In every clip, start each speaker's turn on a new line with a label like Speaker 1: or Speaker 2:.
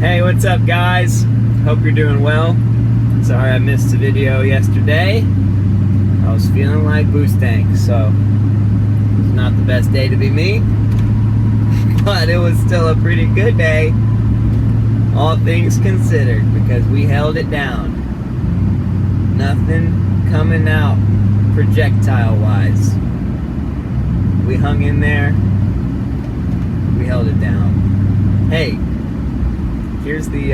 Speaker 1: Hey, what's up, guys? Hope you're doing well. Sorry I missed a video yesterday. I was feeling like boost tank, so it was not the best day to be me, but it was still a pretty good day, all things considered, because we held it down. Nothing coming out projectile-wise. We hung in there. We held it down. Hey, here's the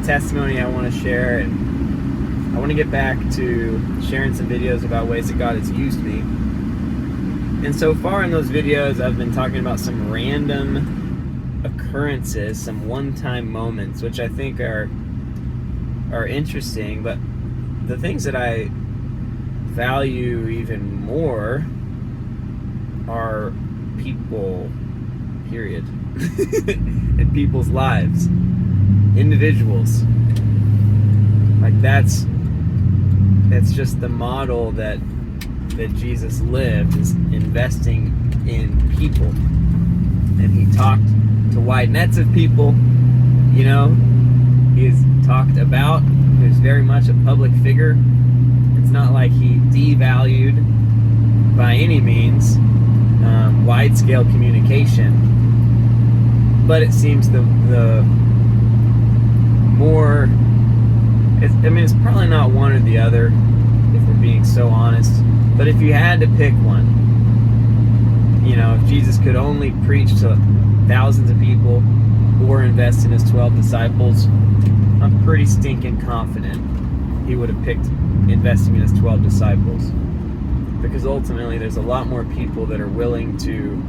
Speaker 1: testimony I want to share, and I want to get back to sharing some videos about ways that God has used me. And so far in those videos, I've been talking about some random occurrences, some one-time moments, which I think are interesting, but the things that I value even more are people, period. In people's lives, individuals. Like that's just the model that Jesus lived, is investing in people. And he talked to wide nets of people, you know. He's talked about, he was very much a public figure. It's not like he devalued by any means wide-scale communication. But it seems the more, it's probably not one or the other, if we're being so honest. But if you had to pick one, you know, if Jesus could only preach to thousands of people or invest in his 12 disciples, I'm pretty stinking confident he would have picked investing in his 12 disciples. Because ultimately there's a lot more people that are willing to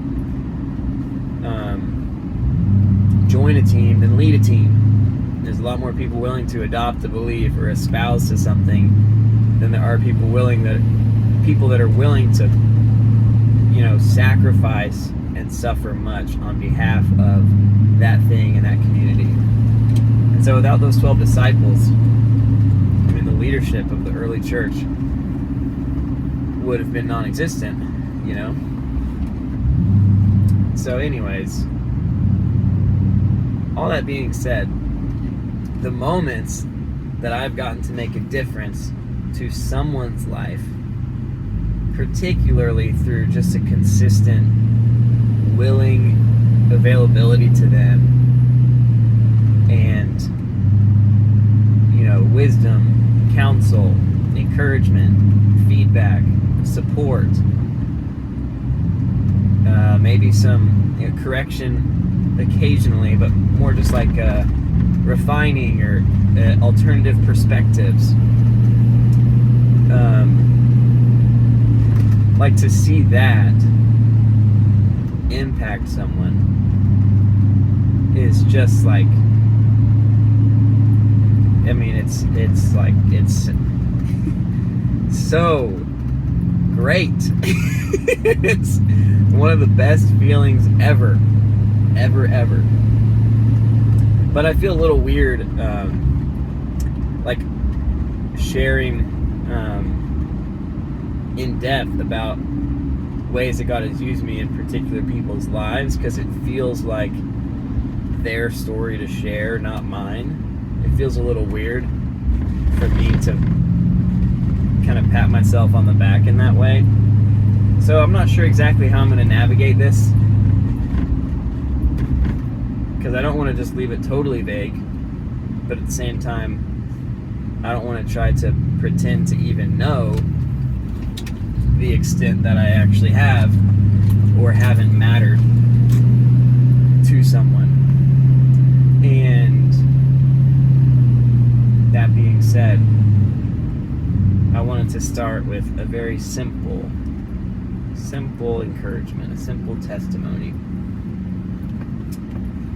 Speaker 1: join a team than lead a team. There's a lot more people willing to adopt a belief or espouse to something than there are people that are willing to, you know, sacrifice and suffer much on behalf of that thing and that community. And so without those 12 disciples, I mean, the leadership of the early church would have been non-existent, you know? So anyways, all that being said, the moments that I've gotten to make a difference to someone's life, particularly through just a consistent, willing availability to them, and, you know, wisdom, counsel, encouragement, feedback, support, maybe some, you know, correction occasionally, but more just like refining or alternative perspectives. Like to see that impact someone is just like, I mean, it's like, it's so great. It's one of the best feelings ever. But I feel a little weird like sharing in depth about ways that God has used me in particular people's lives, because it feels like their story to share, not mine. It feels a little weird for me to kind of pat myself on the back in that way. So I'm not sure exactly how I'm going to navigate this, because I don't want to just leave it totally vague, but at the same time, I don't want to try to pretend to even know the extent that I actually have or haven't mattered to someone. And that being said, I wanted to start with a very simple encouragement, a simple testimony,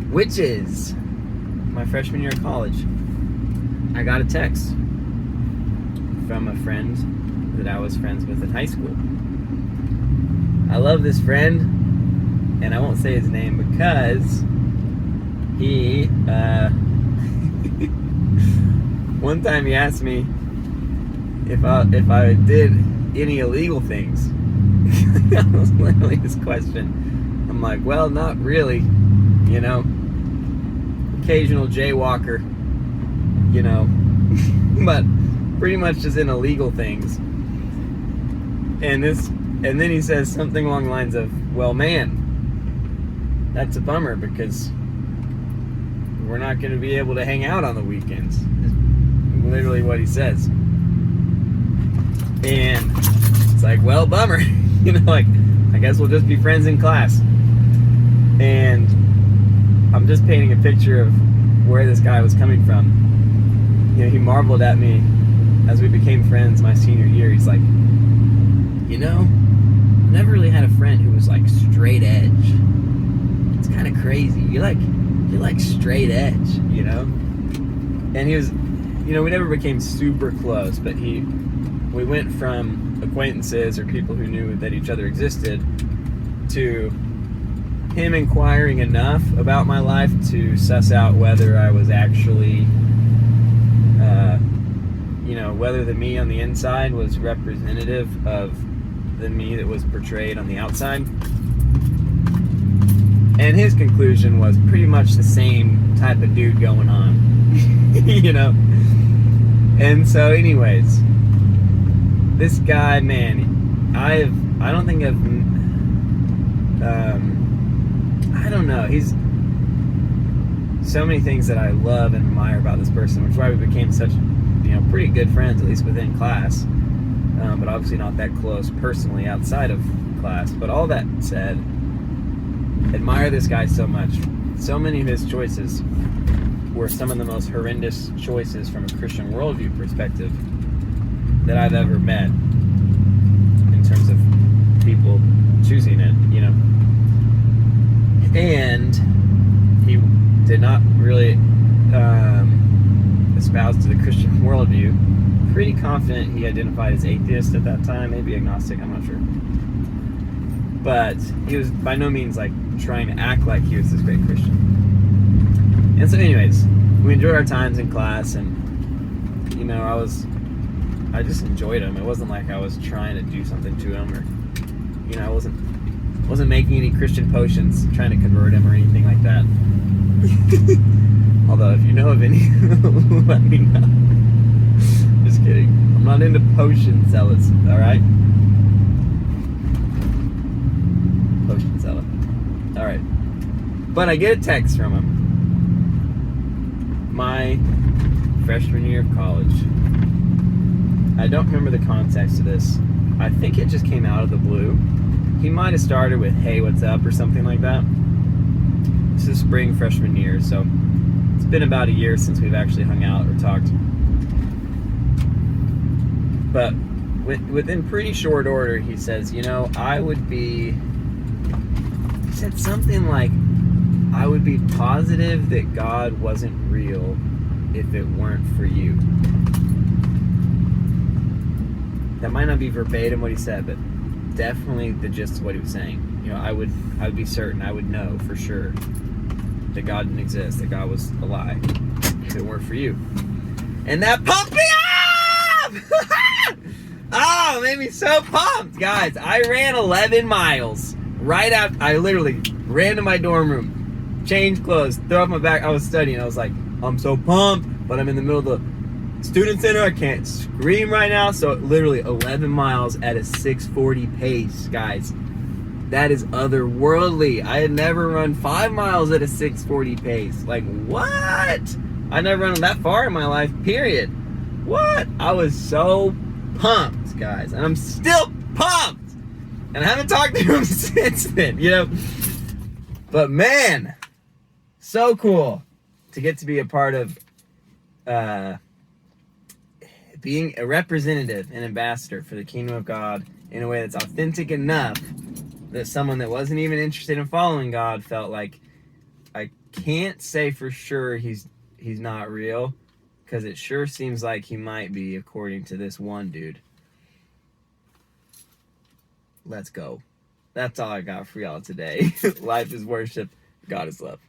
Speaker 1: which is my freshman year of college. I got a text from a friend that I was friends with in high school. I love this friend, and I won't say his name because he one time he asked me if I did any illegal things. That was literally his question. I'm like, well, not really, you know. occasional jaywalker, you know, but pretty much just in illegal things. And then he says something along the lines of, well, man, that's a bummer because we're not going to be able to hang out on the weekends. Is literally what he says. And it's like, well, bummer. You know, like, I guess we'll just be friends in class. And I'm just painting a picture of where this guy was coming from. You know, he marveled at me as we became friends my senior year. He's like, you know, I've never really had a friend who was like straight edge. It's kind of crazy. You're like straight edge, you know? And he was, you know, we never became super close, but we went from acquaintances or people who knew that each other existed to him inquiring enough about my life to suss out whether I was actually, you know, whether the me on the inside was representative of the me that was portrayed on the outside. And his conclusion was pretty much the same type of dude going on, you know? And so anyways, this guy, man, I don't know, he's so many things that I love and admire about this person, which is why we became such, you know, pretty good friends, at least within class, but obviously not that close personally outside of class. But all that said, admire this guy so much. So many of his choices were some of the most horrendous choices from a Christian worldview perspective that I've ever met in terms of people choosing it, you know. And he did not really espouse to the Christian worldview. Pretty confident he identified as atheist at that time, maybe agnostic, I'm not sure. But he was by no means like trying to act like he was this great Christian. And so anyways, we enjoyed our times in class, and you know, I just enjoyed him. It wasn't like I was trying to do something to him, or you know, I wasn't making any Christian potions trying to convert him or anything like that. Although if you know of any, let me know. Just kidding. I'm not into potion zealots, alright? Potion zealot. Alright. But I get a text from him my freshman year of college. I don't remember the context of this. I think it just came out of the blue. He might have started with, hey, what's up, or something like that. This is spring freshman year, so it's been about a year since we've actually hung out or talked. But within pretty short order, he says, you know, he said something like, I would be positive that God wasn't real if it weren't for you. That might not be verbatim what he said, but definitely the gist of what he was saying. You know, I would be certain, I would know for sure that God didn't exist, that God was a lie if it weren't for you. And that pumped me up! Oh, it made me so pumped, guys. I ran 11 miles right out. I literally ran to my dorm room, changed clothes, threw off my back. I was studying. I was like, I'm so pumped, but I'm in the middle of the student center. I can't scream right now. So literally 11 miles at a 6:40 pace, guys. That is otherworldly. I had never run 5 miles at a 6:40 pace. Like, what? I never run that far in my life, period. What? I was so pumped, guys. And I'm still pumped. And I haven't talked to him since then, you know. But man, so cool to get to be a part of being a representative and ambassador for the kingdom of God in a way that's authentic enough that someone that wasn't even interested in following God felt like, I can't say for sure he's not real, because it sure seems like he might be according to this one dude. Let's go. That's all I got for y'all today. Life is worship. God is love.